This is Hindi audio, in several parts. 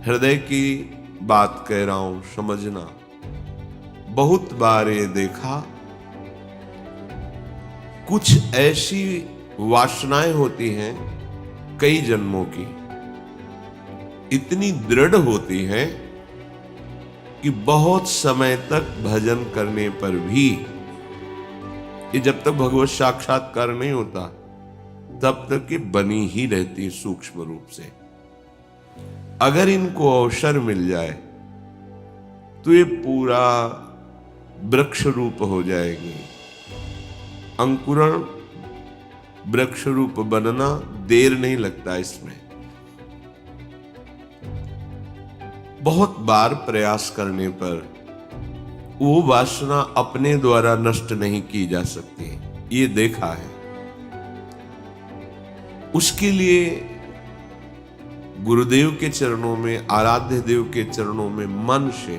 हृदय की बात कह रहा हूं, समझना। बहुत बार ये देखा, कुछ ऐसी वासनाएं होती हैं कई जन्मों की, इतनी दृढ़ होती हैं कि बहुत समय तक भजन करने पर भी, ये जब तक भगवत साक्षात्कार नहीं होता तब तक ये बनी ही रहती सूक्ष्म रूप से। अगर इनको अवसर मिल जाए तो ये पूरा वृक्ष रूप हो जाएगी। अंकुरण वृक्ष रूप बनना देर नहीं लगता इसमें। बहुत बार प्रयास करने पर वो वासना अपने द्वारा नष्ट नहीं की जा सकती, ये देखा है। उसके लिए गुरुदेव के चरणों में, आराध्य देव के चरणों में मन से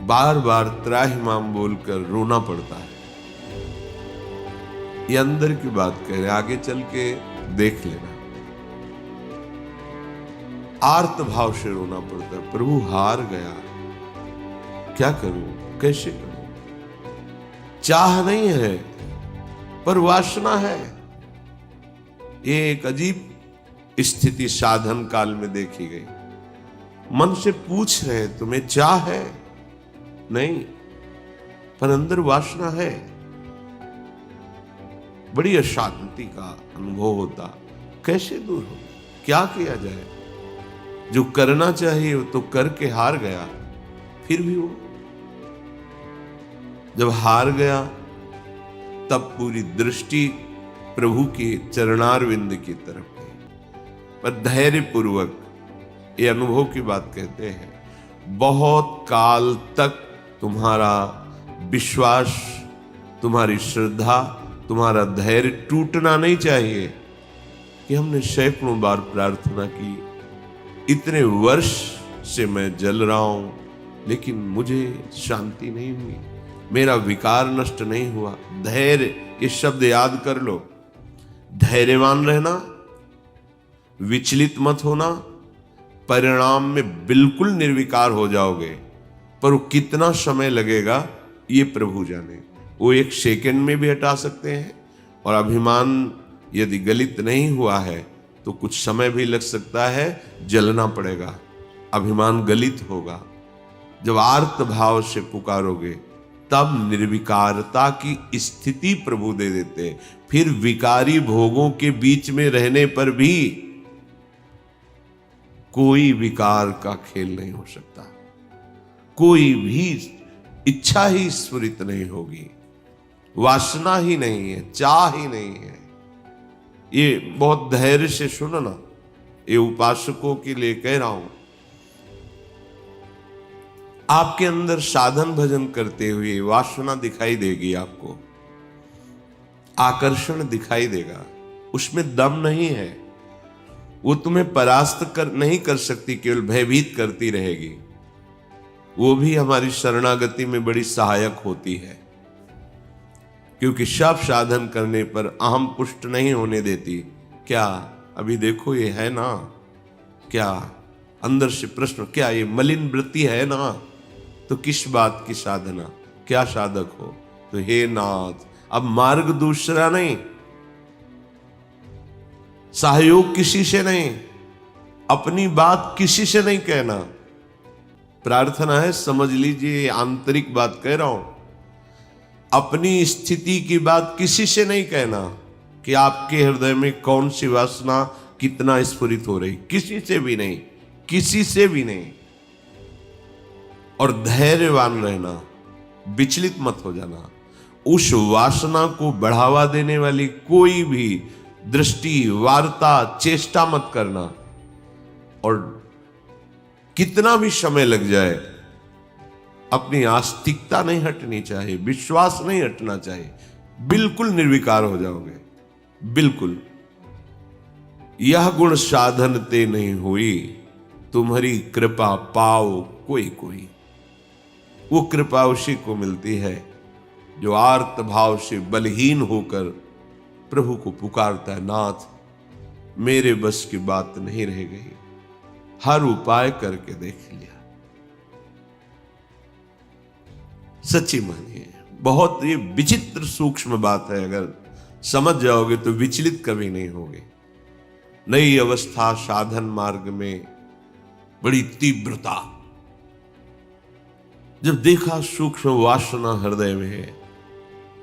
बार बार त्राहिमाम बोलकर रोना पड़ता है। ये अंदर की बात कह रहे, आगे चल के देख लेना। आर्त भाव से रोना पड़ता है, प्रभु हार गया, क्या करूं, कैसे करूं। चाह नहीं है पर वासना है। ये एक अजीब स्थिति साधन काल में देखी गई। मन से पूछ रहे तुम्हें चाह है, नहीं, पर अंदर वासना है। बड़ी अशांति का अनुभव होता। कैसे दूर हो, क्या किया जाए। जो करना चाहिए वो तो करके हार गया, फिर भी वो जब हार गया तब पूरी दृष्टि प्रभु के चरणारविंद की तरफ गई। पर धैर्य पूर्वक, ये अनुभव की बात कहते हैं, बहुत काल तक तुम्हारा विश्वास, तुम्हारी श्रद्धा, तुम्हारा धैर्य टूटना नहीं चाहिए। कि हमने सैकड़ों बार प्रार्थना की, इतने वर्ष से मैं जल रहा हूं लेकिन मुझे शांति नहीं हुई, मेरा विकार नष्ट नहीं हुआ। धैर्य, ये शब्द याद कर लो। धैर्यवान रहना, विचलित मत होना, परिणाम में बिल्कुल निर्विकार हो जाओगे। पर वो कितना समय लगेगा ये प्रभु जाने। वो एक सेकंड में भी हटा सकते हैं। और अभिमान यदि गलित नहीं हुआ है तो कुछ समय भी लग सकता है, जलना पड़ेगा, अभिमान गलित होगा। जब आर्त भाव से पुकारोगे तब निर्विकारता की स्थिति प्रभु दे देते। फिर विकारी भोगों के बीच में रहने पर भी कोई विकार का खेल नहीं हो सकता, कोई भी इच्छा ही स्फुरित नहीं होगी, वासना ही नहीं है, चाह ही नहीं है। ये बहुत धैर्य से सुनना, ये उपासकों के लिए कह रहा हूं। आपके अंदर साधन भजन करते हुए वासना दिखाई देगी, आपको आकर्षण दिखाई देगा, उसमें दम नहीं है। वो तुम्हें परास्त नहीं कर सकती, केवल भयभीत करती रहेगी। वो भी हमारी शरणागति में बड़ी सहायक होती है, क्योंकि सब साधन करने पर अहम पुष्ट नहीं होने देती। क्या अभी देखो ये है ना, क्या अंदर से प्रश्न, क्या ये मलिन वृत्ति है ना, तो किस बात की साधना, क्या साधक हो। तो हे नाथ, अब मार्ग दूसरा नहीं, सहयोग किसी से नहीं, अपनी बात किसी से नहीं कहना। प्रार्थना है, समझ लीजिए, आंतरिक बात कह रहा हूं। अपनी स्थिति की बात किसी से नहीं कहना कि आपके हृदय में कौन सी वासना कितना स्फुरित हो रही, किसी से भी नहीं, किसी से भी नहीं। और धैर्यवान रहना, विचलित मत हो जाना। उस वासना को बढ़ावा देने वाली कोई भी दृष्टि, वार्ता, चेष्टा मत करना। और कितना भी समय लग जाए, अपनी आस्तिकता नहीं हटनी चाहिए, विश्वास नहीं हटना चाहिए। बिल्कुल निर्विकार हो जाओगे, बिल्कुल। यह गुण साधन ते नहीं हुई, तुम्हारी कृपा पाओ कोई कोई। वो कृपा उसी को मिलती है जो आर्त भाव से बलहीन होकर प्रभु को पुकारता है, नाथ मेरे बस की बात नहीं रह गई, हर उपाय करके देख लिया। सच्ची मानिए, बहुत ये विचित्र सूक्ष्म बात है, अगर समझ जाओगे तो विचलित कभी नहीं होगे। नई अवस्था साधन मार्ग में बड़ी तीव्रता, जब देखा सूक्ष्म वासना हृदय में है।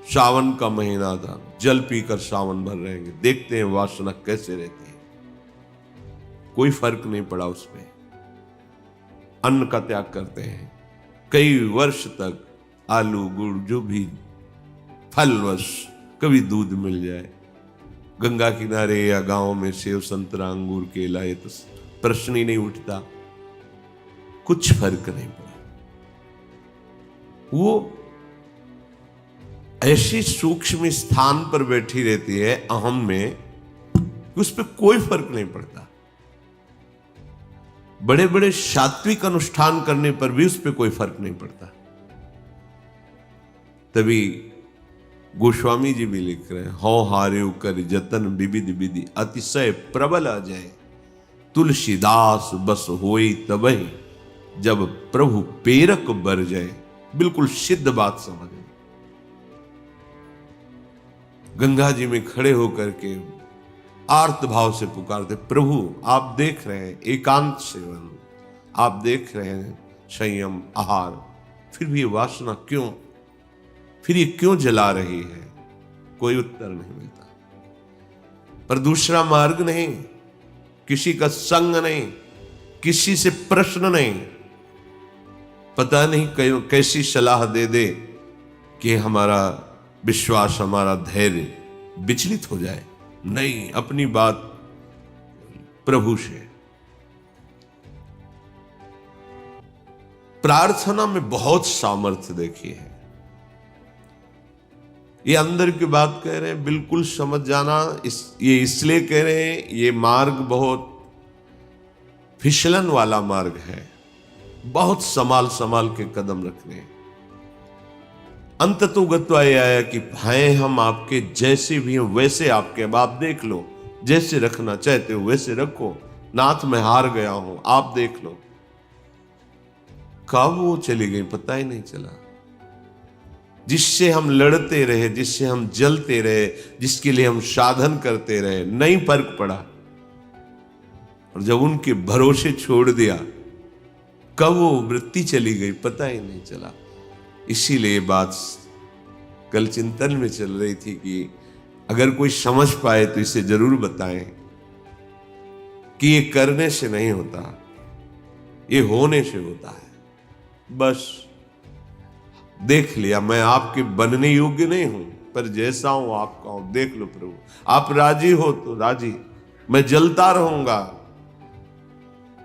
सावन का महीना था, जल पीकर सावन भर रहेंगे, देखते हैं वासना कैसे रहती है। कोई फर्क नहीं पड़ा उसमें। अन्न का त्याग करते हैं, कई वर्ष तक आलू गुड़ जो भी फलवश, कभी दूध मिल जाए, गंगा किनारे या गांव में सेव संतरा अंगूर केला, ये तो प्रश्न ही नहीं उठता। कुछ फर्क नहीं पड़ा। वो ऐसी सूक्ष्म स्थान पर बैठी रहती है अहम में, उस पर कोई फर्क नहीं पड़ता। बड़े बड़े सात्विक अनुष्ठान करने पर भी उस पर कोई फर्क नहीं पड़ता। तभी गोस्वामी जी भी लिख रहे हैं, हौ हार्यो कर जतन विविध विधि अतिशय प्रबल आ जाए, तुलसीदास बस होई तबहि जब प्रभु पेरक बर जाए। बिल्कुल सिद्ध बात समझ में। गंगा जी में खड़े होकर के आर्त भाव से पुकारते, प्रभु आप देख रहे हैं एकांत सेवन, आप देख रहे हैं संयम आहार, फिर भी ये वासना क्यों, फिर ये क्यों जला रही है? कोई उत्तर नहीं मिलता। पर दूसरा मार्ग नहीं, किसी का संग नहीं, किसी से प्रश्न नहीं। पता नहीं कैसी सलाह दे दे कि हमारा विश्वास, हमारा धैर्य विचलित हो जाए। नहीं, अपनी बात प्रभु से। प्रार्थना में बहुत सामर्थ्य देखी है। ये अंदर की बात कह रहे हैं, बिल्कुल समझ जाना। ये इसलिए कह रहे हैं, ये मार्ग बहुत फिसलन वाला मार्ग है, बहुत संभाल संभाल के कदम रखने। अंततो गत्वा ये आया कि हैं हम आपके, जैसे भी हैं वैसे आपके। अब आप देख लो, जैसे रखना चाहते हो वैसे रखो। नाथ मैं हार गया हूं, आप देख लो। कब वो चली गई पता ही नहीं चला। जिससे हम लड़ते रहे, जिससे हम जलते रहे, जिसके लिए हम साधन करते रहे, नहीं फर्क पड़ा। और जब उनके भरोसे छोड़ दिया, कब वो वृत्ति चली गई पता ही नहीं चला। इसीलिए बात कल चिंतन में चल रही थी कि अगर कोई समझ पाए तो इसे जरूर बताएं कि ये करने से नहीं होता, ये होने से होता है। बस देख लिया, मैं आपके बनने योग्य नहीं हूं, पर जैसा हूं आपका हूं। देख लो प्रभु, आप राजी हो तो राजी, मैं जलता रहूंगा,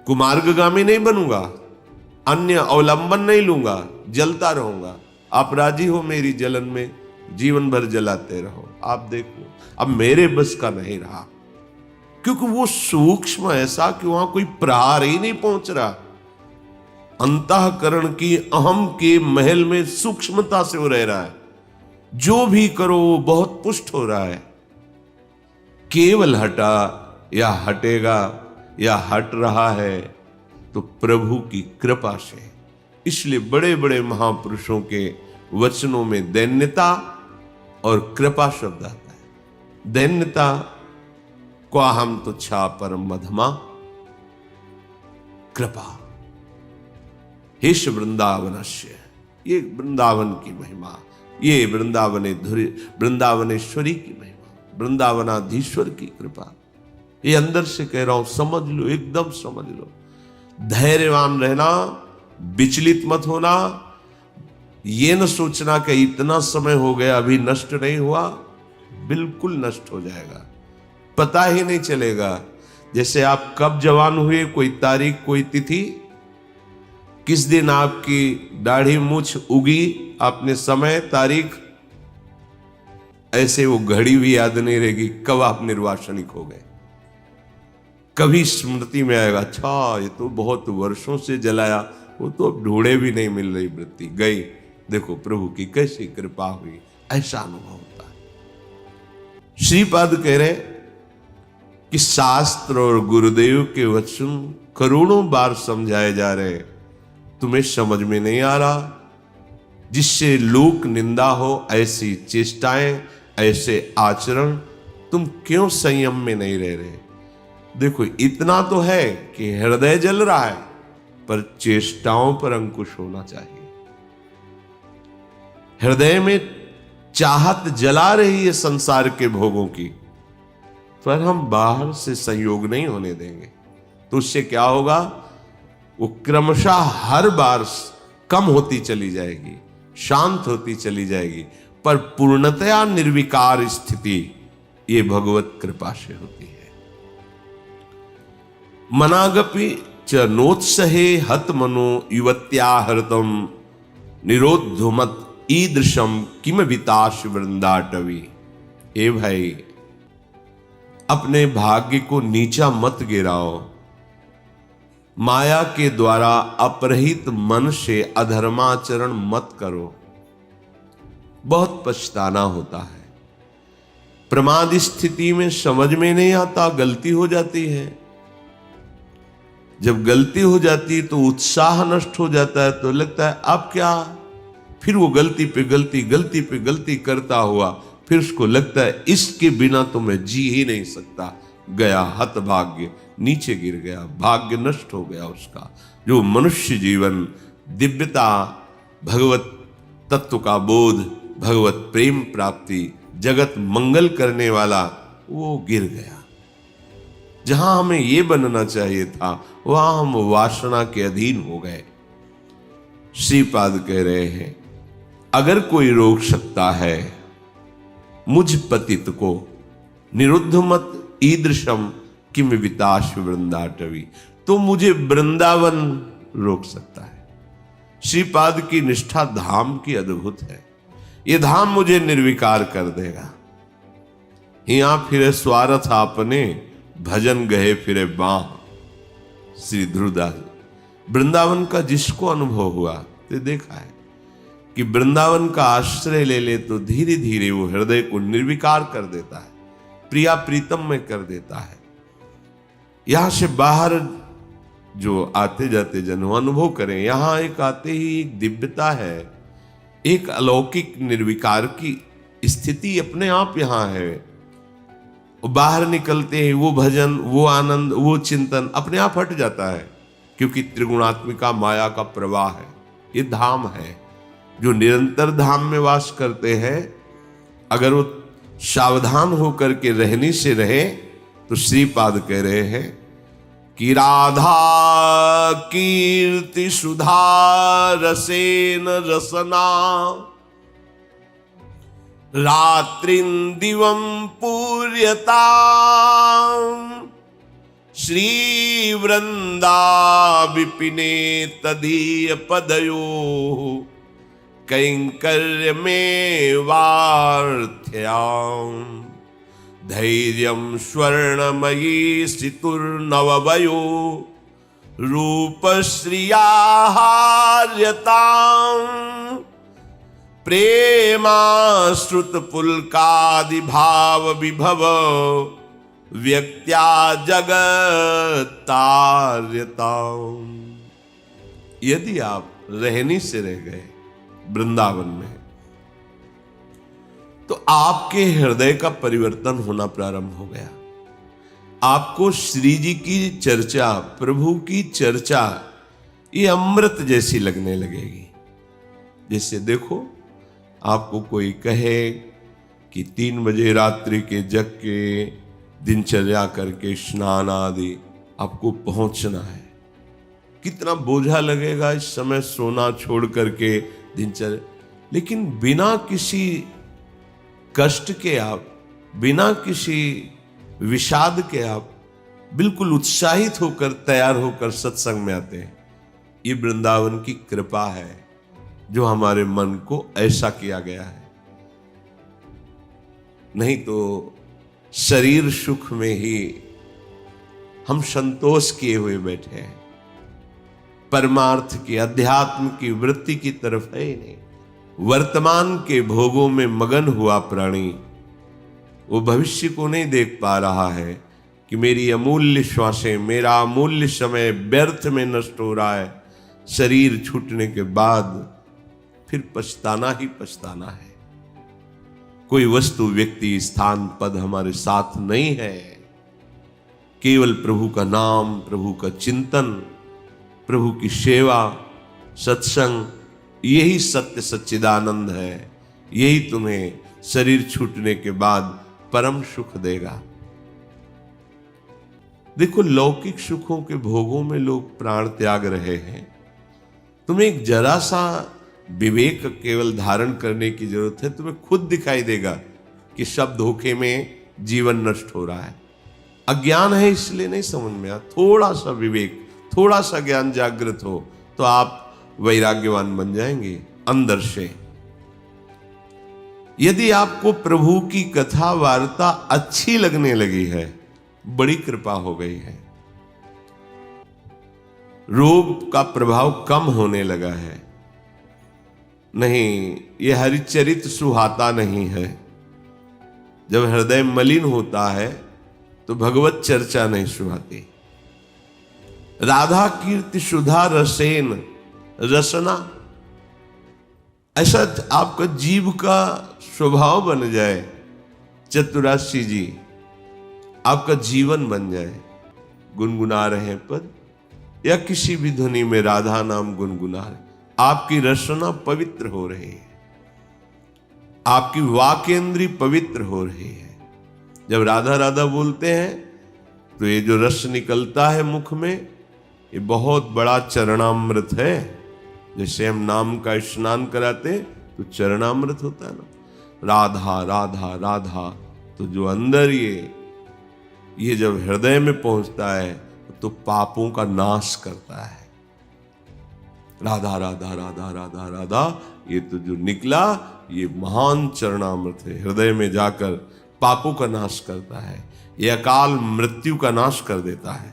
कुमार्गगामी नहीं बनूंगा, अन्य अवलंबन नहीं लूंगा, जलता रहूंगा। आप राजी हो मेरी जलन में, जीवन भर जलाते रहो। आप देख लो, अब मेरे बस का नहीं रहा, क्योंकि वो सूक्ष्म ऐसा कि वहां कोई प्रहार ही नहीं पहुंच रहा। अंतःकरण की अहम के महल में सूक्ष्मता से वो रह रहा है। जो भी करो वो बहुत पुष्ट हो रहा है। केवल हटा या हटेगा या हट रहा है तो प्रभु की कृपा से। इसलिए बड़े बड़े महापुरुषों के वचनों में दैन्यता और कृपा शब्द आता है। दैन्यता को हम तुच्छा परम मधमा, कृपा हेश वृंदावनस्य, ये वृंदावन की महिमा, ये वृंदावनेश्वरी की महिमा, वृंदावनाधीश्वर की कृपा। ये अंदर से कह रहा हूं, समझ लो, एकदम समझ लो। धैर्यवान रहना, विचलित मत होना, ये न सोचना कि इतना समय हो गया अभी नष्ट नहीं हुआ। बिल्कुल नष्ट हो जाएगा, पता ही नहीं चलेगा। जैसे आप कब जवान हुए, कोई तारीख, कोई तिथि, किस दिन आपकी दाढ़ी मूछ उगी, आपने समय तारीख, ऐसे वो घड़ी भी याद नहीं रहेगी कब आप निर्वासनिक हो गए। कभी स्मृति में आएगा, अच्छा ये तो बहुत वर्षों से जलाया, वो तो अब ढूंढे भी नहीं मिल रही वृत्ति, गई। देखो प्रभु की कैसी कृपा हुई, ऐसा अनुभव होता है। श्रीपाद कह रहे कि शास्त्र और गुरुदेव के वचन करोड़ों बार समझाए जा रहे, तुम्हें समझ में नहीं आ रहा? जिससे लोक निंदा हो ऐसी चेष्टाएं, ऐसे आचरण, तुम क्यों संयम में नहीं रह रहे? देखो, इतना तो है कि हृदय जल रहा है, पर चेष्टाओं पर अंकुश होना चाहिए। हृदय में चाहत जला रही है संसार के भोगों की, पर हम बाहर से संयोग नहीं होने देंगे। तो उससे क्या होगा? वो क्रमशः हर बार कम होती चली जाएगी, शांत होती चली जाएगी, पर पूर्णतया निर्विकार स्थिति ये भगवत कृपा से होती है। मनागपि च नोत्सहे हत मनो युवत्या हृतम निरोधुमत ईदृशम किम विताश वृंदाटवी। ए भाई, अपने भाग्य को नीचा मत गिराओ। माया के द्वारा अपरहित मन से अधर्माचरण मत करो, बहुत पछताना होता है। प्रमाद स्थिति में समझ में नहीं आता, गलती हो जाती है। जब गलती हो जाती तो उत्साह नष्ट हो जाता है, तो लगता है अब क्या, फिर वो गलती पे गलती, गलती पे गलती करता हुआ, फिर उसको लगता है इसके बिना तो मैं जी ही नहीं सकता। गया हतभाग्य, नीचे गिर गया, भाग्य नष्ट हो गया उसका। जो मनुष्य जीवन, दिव्यता, भगवत तत्व का बोध, भगवत प्रेम प्राप्ति, जगत मंगल करने वाला, वो गिर गया। जहां हमें ये बनना चाहिए था, वहां हम वासना के अधीन हो गए। श्रीपाद कह रहे हैं, अगर कोई रोक सकता है मुझ पतित को, निरुद्ध मत ईदृशम किम विताश वृंदाटवी, तो मुझे वृंदावन रोक सकता है। श्रीपाद की निष्ठा धाम की अद्भुत है। ये धाम मुझे निर्विकार कर देगा। यहां फिरे स्वार्थ आपने, भजन गए फिरे बाह। श्री ध्रुवदास। वृंदावन का जिसको अनुभव हुआ, तो देखा है कि वृंदावन का आश्रय ले ले तो धीरे धीरे वो हृदय को निर्विकार कर देता है, प्रिया प्रीतम में कर देता है। यहां से बाहर जो आते जाते जन अनुभव करें, यहां एक आते ही एक दिव्यता है, एक अलौकिक निर्विकार की स्थिति अपने आप यहां है। बाहर निकलते ही वो भजन, वो आनंद, वो चिंतन अपने आप हट जाता है, क्योंकि त्रिगुणात्मिका माया का प्रवाह है। ये धाम है। जो निरंतर धाम में वास करते हैं, अगर वो सावधान होकर के रहने से रहे, तो श्रीपाद कह रहे हैं कि राधा कीर्ति सुधा रसेन रसना, रात्रिं दिवं पूर्यता, श्री वृंदा विपिने तदीय पदयो, कैंकर्य में वार्थ्याम, धैर्यं स्वर्णमयी सितुर्नववयो, रूपश्रिया हार्यताम्, प्रेमाश्रुत पुलकादि भाव विभव, व्यक्त्या जगत्तार्यताम्। यदि आप रहनी से रह गए वृंदावन में, तो आपके हृदय का परिवर्तन होना प्रारंभ हो गया। आपको श्री जी की चर्चा, प्रभु की चर्चा, ये अमृत जैसी लगने लगेगी। जैसे देखो, आपको कोई कहे कि 3 बजे रात्रि के जग के दिनचर्या करके स्नान आदि आपको पहुंचना है, कितना बोझा लगेगा इस समय सोना छोड़ करके दिनचर्या। लेकिन बिना किसी कष्ट के आप, बिना किसी विषाद के आप बिल्कुल उत्साहित होकर, तैयार होकर सत्संग में आते हैं। ये वृंदावन की कृपा है, जो हमारे मन को ऐसा किया गया है। नहीं तो शरीर सुख में ही हम संतोष किए हुए बैठे हैं, परमार्थ की, अध्यात्म की वृत्ति की तरफ है ही नहीं। वर्तमान के भोगों में मगन हुआ प्राणी वो भविष्य को नहीं देख पा रहा है कि मेरी अमूल्य श्वासें, मेरा अमूल्य समय व्यर्थ में नष्ट हो रहा है। शरीर छूटने के बाद फिर पछताना ही पछताना है। कोई वस्तु, व्यक्ति, स्थान, पद हमारे साथ नहीं है। केवल प्रभु का नाम, प्रभु का चिंतन, प्रभु की सेवा, सत्संग, यही सत्य सच्चिदानंद है। यही तुम्हें शरीर छूटने के बाद परम सुख देगा। देखो, लौकिक सुखों के भोगों में लोग प्राण त्याग रहे हैं। तुम्हें एक जरा सा विवेक केवल धारण करने की जरूरत है। तुम्हें खुद दिखाई देगा कि सब धोखे में जीवन नष्ट हो रहा है। अज्ञान है इसलिए नहीं समझ में आ। थोड़ा सा विवेक, थोड़ा सा ज्ञान जागृत हो तो आप वैराग्यवान बन जाएंगे अंदर से। यदि आपको प्रभु की कथा वार्ता अच्छी लगने लगी है, बड़ी कृपा हो गई है। रोग का प्रभाव कम होने लगा है। नहीं, यह हरिचरित सुहाता नहीं है। जब हृदय मलिन होता है तो भगवत चर्चा नहीं सुहाती। राधा कीर्ति सुधा रसेन, रसना, ऐसा आपका जीव का स्वभाव बन जाए। चतुराशी जी, आपका जीवन बन जाए। गुनगुना रहे हैं पद या किसी भी ध्वनि में राधा नाम गुनगुना रहे, आपकी रसना पवित्र हो रही है, आपकी वाकेंद्री पवित्र हो रही है। जब राधा राधा बोलते हैं तो ये जो रस निकलता है मुख में, ये बहुत बड़ा चरणामृत है। जैसे हम नाम का स्नान कराते तो चरणामृत होता है ना, राधा राधा राधा। तो जो अंदर ये जब हृदय में पहुंचता है तो पापों का नाश करता है। राधा राधा राधा राधा राधा, ये तो जो निकला ये महान चरणामृत है। हृदय में जाकर पापों का नाश करता है, ये अकाल मृत्यु का नाश कर देता है।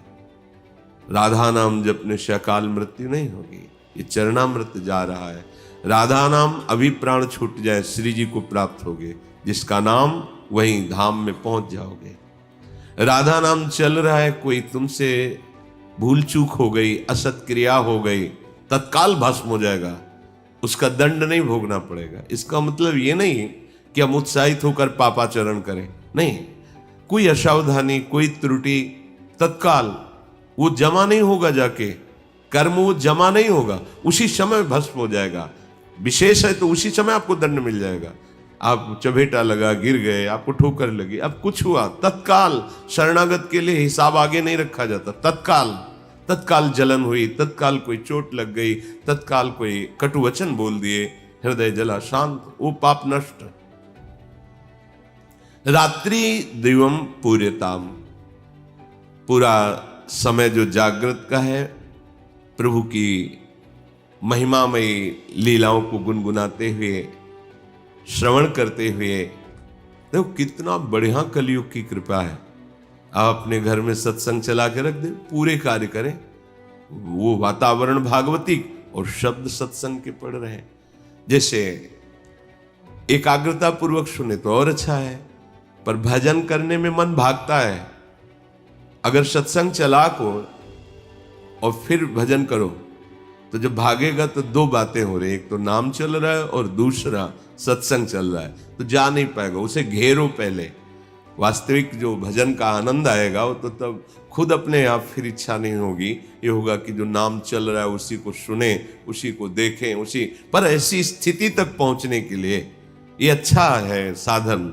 राधा नाम जपने से अकाल मृत्यु नहीं होगी, ये चरणामृत जा रहा है। राधा नाम अभी प्राण छूट जाए श्री जी को प्राप्त होगे, जिसका नाम वहीं धाम में पहुंच जाओगे। राधा नाम चल रहा है, कोई तुमसे भूल चूक हो गई, असत क्रिया हो गई, तत्काल भस्म हो जाएगा, उसका दंड नहीं भोगना पड़ेगा। इसका मतलब ये नहीं कि हम उत्साहित होकर पापाचरण करें, नहीं। कोई असावधानी, कोई त्रुटि, तत्काल वो जमा नहीं होगा, जाके कर्म वो जमा नहीं होगा, उसी समय भस्म हो जाएगा। विशेष है तो उसी समय आपको दंड मिल जाएगा। आप चबेटा लगा, गिर गए, आपको ठोकर लगी, अब कुछ हुआ, तत्काल शरणागत के लिए हिसाब आगे नहीं रखा जाता। तत्काल जलन हुई, तत्काल कोई चोट लग गई, तत्काल कोई कटु वचन बोल दिए, हृदय जला, शांत, वो पाप नष्ट। रात्रि दिवम पूर्यताम, पूरा समय जो जागृत का है, प्रभु की महिमामयी लीलाओं को गुनगुनाते हुए, श्रवण करते हुए। देखो कितना बढ़िया कलयुग की कृपा है। आप अपने घर में सत्संग चला के रख दे, पूरे कार्य करें, वो वातावरण भागवतिक और शब्द सत्संग के पढ़ रहे हैं। जैसे एकाग्रता पूर्वक सुने तो और अच्छा है, पर भजन करने में मन भागता है। अगर सत्संग चला को और फिर भजन करो तो जब भागेगा तो दो बातें हो रही, एक तो नाम चल रहा है और दूसरा सत्संग चल रहा है, तो जा नहीं पाएगा। उसे घेरो पहले, वास्तविक जो भजन का आनंद आएगा वो तो तब खुद अपने आप फिर इच्छा नहीं होगी। ये होगा कि जो नाम चल रहा है उसी को सुने, उसी को देखें, उसी पर। ऐसी स्थिति तक पहुंचने के लिए ये अच्छा है साधन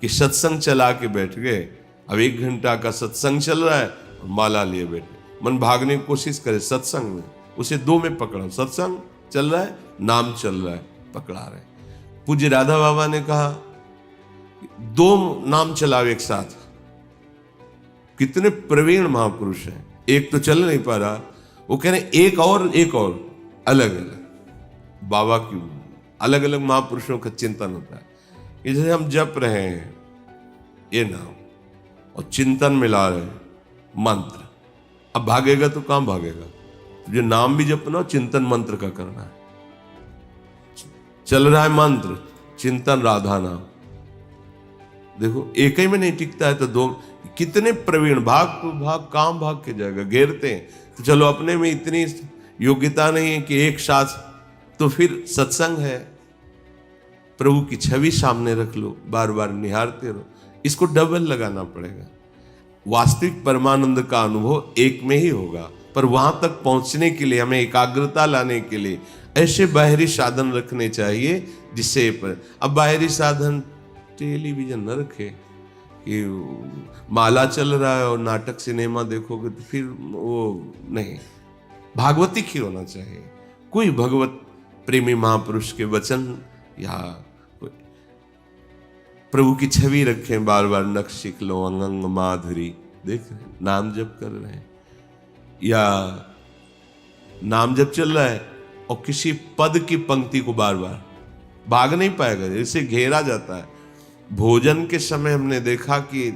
कि सत्संग चला के बैठ गए। अब 1 घंटा का सत्संग चल रहा है और माला लिए बैठे, मन भागने की कोशिश करे सत्संग में, उसे 2 में पकड़ो। सत्संग चल रहा है, नाम चल रहा है, पकड़ा रहे। पूज्य राधा बाबा ने कहा 2 नाम चलाओ एक साथ। कितने प्रवीण महापुरुष हैं, एक तो चल नहीं पा रहा, वो कह रहे एक और अलग अलग। बाबा की अलग अलग महापुरुषों का चिंतन होता है कि जैसे हम जप रहे हैं ये नाम और चिंतन मिला रहे हैं मंत्र। अब भागेगा तो कहां भागेगा? तुझे नाम भी जपना, चिंतन मंत्र का करना है। चल रहा है मंत्र, चिंतन राधा नाम। देखो एक ही में नहीं टिकता है तो 2 कितने प्रवीण, भाग तो भाग, काम भाग के जाएगा, घेरते हैं। तो चलो अपने में इतनी योग्यता नहीं है कि एक साथ, तो फिर सत्संग है, प्रभु की छवि सामने रख लो, बार बार निहारते रहो, इसको डबल लगाना पड़ेगा। वास्तविक परमानंद का अनुभव एक में ही होगा, पर वहां तक पहुंचने के लिए हमें एकाग्रता लाने के लिए ऐसे बाहरी साधन रखने चाहिए जिससे अब बाहरी साधन टेलीविजन न रखे कि माला चल रहा है और नाटक सिनेमा देखोगे तो फिर वो नहीं, भागवतिक ही होना चाहिए। कोई भगवत प्रेमी महापुरुष के वचन या प्रभु की छवि रखें, बार बार नक्श लो, अंग माधुरी देख रहे हैं, नाम जप कर रहे हैं, या नाम जप चल रहा है और किसी पद की पंक्ति को बार बार भाग नहीं पाएगा, इसे घेरा जाता है। भोजन के समय हमने देखा कि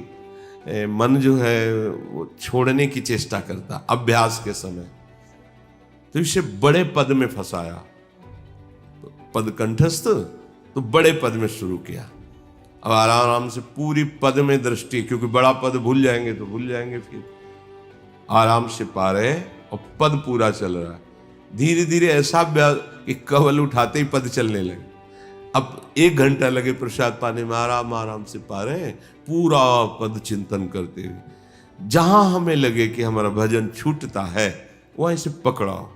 मन जो है वो छोड़ने की चेष्टा करता, अभ्यास के समय, तो इसे बड़े पद में फंसाया, तो पद कंठस्थ, तो बड़े पद में शुरू किया। अब आराम से पूरी पद में दृष्टि, क्योंकि बड़ा पद भूल जाएंगे तो भूल जाएंगे, फिर आराम से पा रहे और पद पूरा चल रहा है। धीरे धीरे ऐसा अभ्यास कि कवल उठाते ही पद चलने लगे। अब 1 घंटा लगे प्रसाद पाने में, आराम आराम से पा रहे हैं, पूरा पद चिंतन करते हुए। जहां हमें लगे कि हमारा भजन छूटता है वहीं से पकड़ाओ,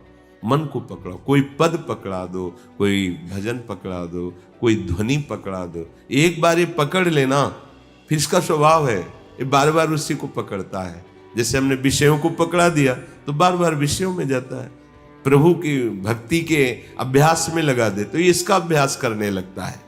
मन को पकड़ाओ, कोई पद पकड़ा दो, कोई भजन पकड़ा दो, कोई ध्वनि पकड़ा दो। एक बार ये पकड़ लेना, फिर इसका स्वभाव है ये बार बार उसी को पकड़ता है। जैसे हमने विषयों को पकड़ा दिया तो बार बार विषयों में जाता है। प्रभु की भक्ति के अभ्यास में लगा दे तो ये इसका अभ्यास करने लगता है।